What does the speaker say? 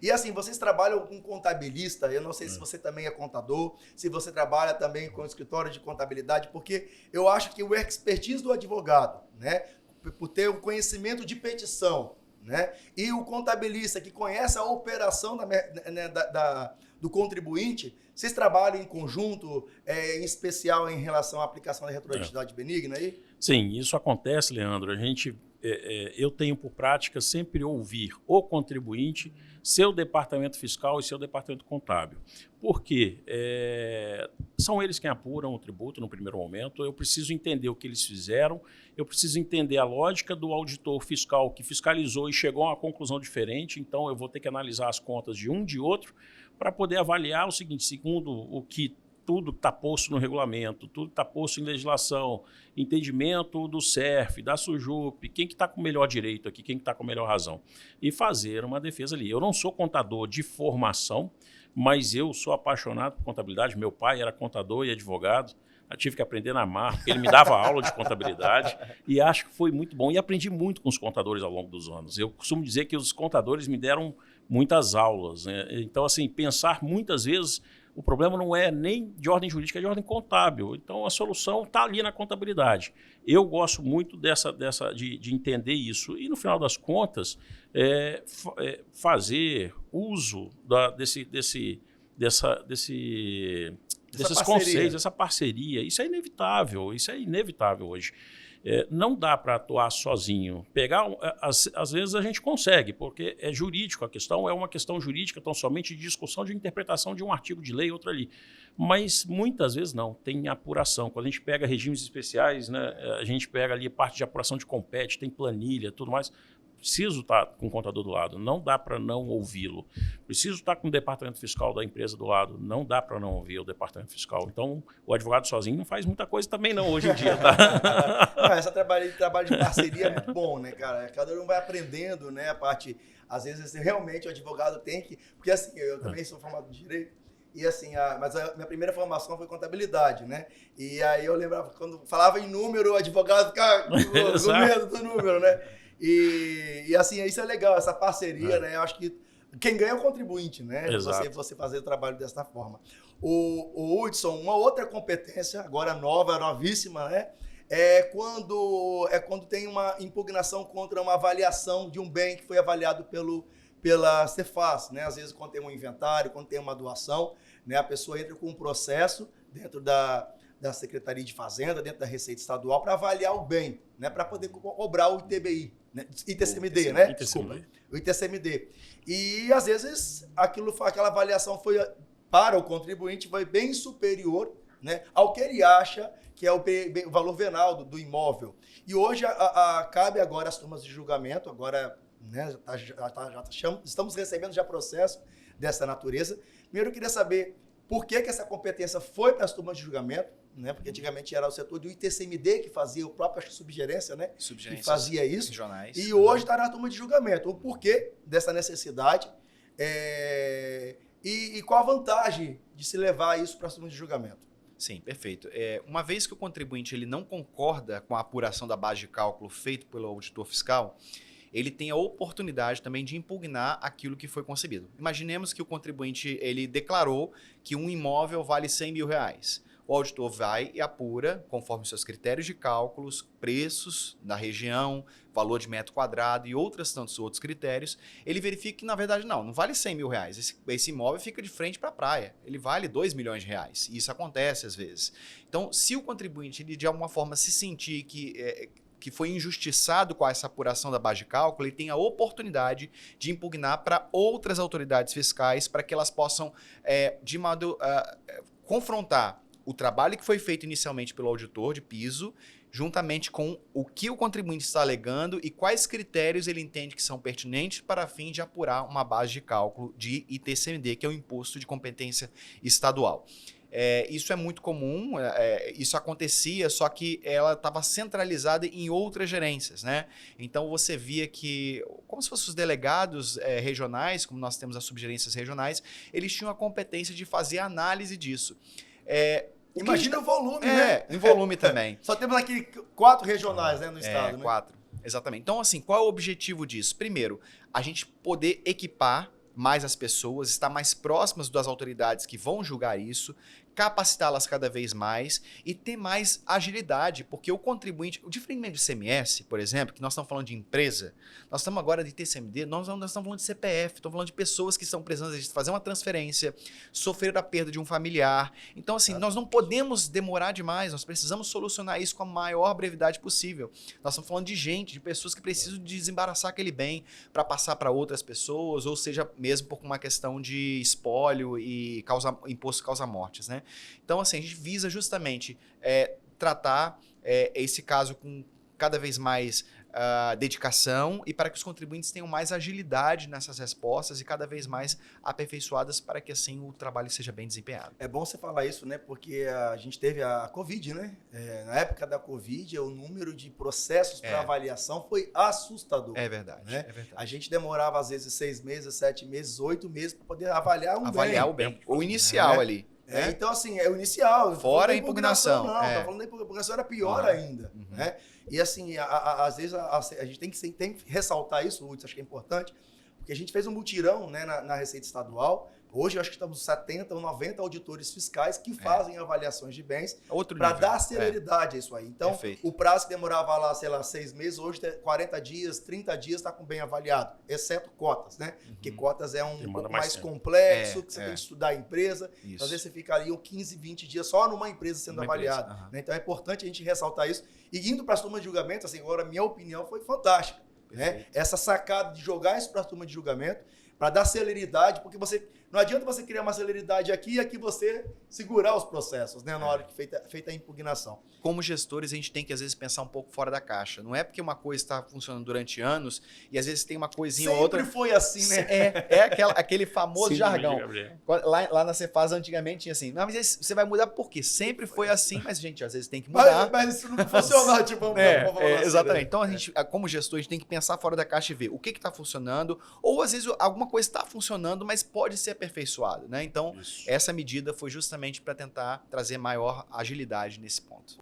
E assim, vocês trabalham com contabilista, eu não sei se você também é contador, se você trabalha também com escritório de contabilidade, porque eu acho que o expertise do advogado, né, por ter o conhecimento de petição, né, e o contabilista que conhece a operação do contribuinte, vocês trabalham em conjunto, em especial em relação à aplicação da retroatividade benigna aí? Sim, isso acontece, Leandro. Eu tenho por prática sempre ouvir o contribuinte, seu departamento fiscal e seu departamento contábil. Por quê? São eles quem apuram o tributo no primeiro momento. Eu preciso entender o que eles fizeram, eu preciso entender a lógica do auditor fiscal que fiscalizou e chegou a uma conclusão diferente, então eu vou ter que analisar as contas de um de outro para poder avaliar o seguinte, segundo o que tudo está posto no regulamento, tudo está posto em legislação, entendimento do SERF, da SUJUP, quem que está com o melhor direito aqui, quem que está com a melhor razão. E fazer uma defesa ali. Eu não sou contador de formação, mas eu sou apaixonado por contabilidade. Meu pai era contador e advogado. Eu tive que aprender na marra, porque ele me dava aula de contabilidade e acho que foi muito bom. E aprendi muito com os contadores ao longo dos anos. Eu costumo dizer que os contadores me deram muitas aulas, né? Então, assim, pensar muitas vezes... O problema não é nem de ordem jurídica, é de ordem contábil. Então, a solução está ali na contabilidade. Eu gosto muito de entender isso. E, no final das contas, fazer uso desses conceitos, dessa parceria. Isso é inevitável hoje. Não dá para atuar sozinho. Às vezes a gente consegue, porque é jurídico, a questão é uma questão jurídica, tão somente de discussão de interpretação de um artigo de lei, outro ali. Mas muitas vezes não, tem apuração. Quando a gente pega regimes especiais, né, a gente pega ali parte de apuração de compete, tem planilha, tudo mais. Preciso estar com o contador do lado, não dá para não ouvi-lo. Preciso estar com o departamento fiscal da empresa do lado, não dá para não ouvir o departamento fiscal. Então, o advogado sozinho não faz muita coisa também não hoje em dia, tá? Esse trabalho de parceria é muito bom, né, cara? Cada um vai aprendendo, né, a parte... Às vezes, realmente, o advogado tem que... Porque, assim, eu também sou formado em Direito, e assim, mas a minha primeira formação foi contabilidade, né? E aí eu lembrava, quando falava em número, o advogado ficava com medo do número, né? E assim, isso é legal, essa parceria, né? Eu acho que quem ganha é o contribuinte, né? Você fazer o trabalho dessa forma. O Hudson, uma outra competência, agora nova, novíssima, né? É quando tem uma impugnação contra uma avaliação de um bem que foi avaliado pela Cefaz, né? Às vezes, quando tem um inventário, quando tem uma doação, né? A pessoa entra com um processo dentro da Secretaria de Fazenda, dentro da Receita Estadual, para avaliar o bem, né? Para poder cobrar o ITBI, né? ITCMD, né? Desculpa, o ITCMD. E, às vezes, aquela avaliação para o contribuinte foi bem superior, né, ao que ele acha que é o valor venal do imóvel. E hoje cabe agora as turmas de julgamento, agora, né, estamos recebendo já processo dessa natureza. Primeiro, eu queria saber por que essa competência foi para as turmas de julgamento, né? Porque antigamente era o setor do ITCMD que fazia, o próprio subgerência, né? Que fazia isso. Regionais. E hoje está na turma de julgamento. O porquê dessa necessidade e qual a vantagem de se levar isso para as turmas de julgamento? Sim, perfeito. Uma vez que o contribuinte ele não concorda com a apuração da base de cálculo feito pelo auditor fiscal, ele tem a oportunidade também de impugnar aquilo que foi concebido. Imaginemos que o contribuinte ele declarou que um imóvel vale R$100 mil. O auditor vai e apura, conforme seus critérios de cálculos, preços da região, valor de metro quadrado e tantos outros critérios. Ele verifica que, na verdade, não vale R$100 mil. Esse imóvel fica de frente para a praia. Ele vale R$2 milhões. E isso acontece às vezes. Então, se o contribuinte, ele, de alguma forma, se sentir que foi injustiçado com essa apuração da base de cálculo, ele tem a oportunidade de impugnar para outras autoridades fiscais para que elas possam, de modo confrontar o trabalho que foi feito inicialmente pelo auditor de piso, juntamente com o que o contribuinte está alegando e quais critérios ele entende que são pertinentes para fim de apurar uma base de cálculo de ITCMD, que é o Imposto de Competência Estadual. Isso é muito comum, isso acontecia, só que ela estava centralizada em outras gerências, né? Então você via que, como se fossem os delegados regionais, como nós temos as subgerências regionais, eles tinham a competência de fazer análise disso. Imagina o volume, né? Em volume também. Só temos aqui 4 regionais, né, no estado, né? 4, exatamente. Então, assim, qual é o objetivo disso? Primeiro, a gente poder equipar mais as pessoas, estar mais próximas das autoridades que vão julgar isso, capacitá-las cada vez mais e ter mais agilidade, porque o contribuinte, o diferentemente do ICMS, por exemplo, que nós estamos falando de empresa, nós estamos agora de TCMD, nós estamos falando de CPF, estamos falando de pessoas que estão precisando de fazer uma transferência, sofrer a perda de um familiar. Então, assim, nós não podemos demorar demais, nós precisamos solucionar isso com a maior brevidade possível. Nós estamos falando de gente, de pessoas que precisam desembaraçar aquele bem para passar para outras pessoas, ou seja, mesmo por uma questão de espólio e imposto causa-mortes, né? Então, assim, a gente visa justamente tratar esse caso com cada vez mais dedicação e para que os contribuintes tenham mais agilidade nessas respostas e cada vez mais aperfeiçoadas para que, assim, o trabalho seja bem desempenhado. É bom você falar isso, né? Porque a gente teve a Covid, né? Na época da Covid, o número de processos para avaliação foi assustador. É verdade, né? é verdade. A gente demorava, às vezes, 6 meses, 7 meses, 8 meses para poder avaliar o bem. O inicial ali. Então, assim, é o inicial. Fora a impugnação. Não, tá falando da impugnação, era pior ainda. Né? E, assim, às vezes, a gente tem que ressaltar isso, Hudson, acho que é importante, porque a gente fez um mutirão, né, na Receita Estadual. Hoje, eu acho que estamos 70 ou 90 auditores fiscais que fazem avaliações de bens para dar celeridade a isso aí. Então, o prazo que demorava lá, sei lá, 6 meses, hoje 40 dias, 30 dias está com bem avaliado, exceto cotas, né? Porque cotas é um pouco mais complexo, que você tem que estudar a empresa. Às vezes você fica ali 15, 20 dias só numa empresa sendo avaliado. Né? Então, é importante a gente ressaltar isso. E indo para as turmas de julgamento, assim, agora a minha opinião foi fantástica. Né? Essa sacada de jogar isso para a turma de julgamento, para dar celeridade, porque não adianta você criar uma celeridade aqui e aqui você segurar os processos, né, na hora que feita a impugnação. Como gestores, a gente tem que, às vezes, pensar um pouco fora da caixa. Não é porque uma coisa está funcionando durante anos e, às vezes, tem uma coisinha ou outra... Sempre foi assim, né? Aquele famoso jargão. Lá na Cefasa, antigamente, tinha assim, não, mas você vai mudar por quê? Sempre foi assim, mas, gente, às vezes tem que mudar. Mas isso não funciona, tipo... Exatamente. Então, a gente, como gestor, a gente tem que pensar fora da caixa e ver o que está funcionando, ou, às vezes, alguma coisa está funcionando, mas pode ser aperfeiçoado, né? Então, essa medida foi justamente para tentar trazer maior agilidade nesse ponto.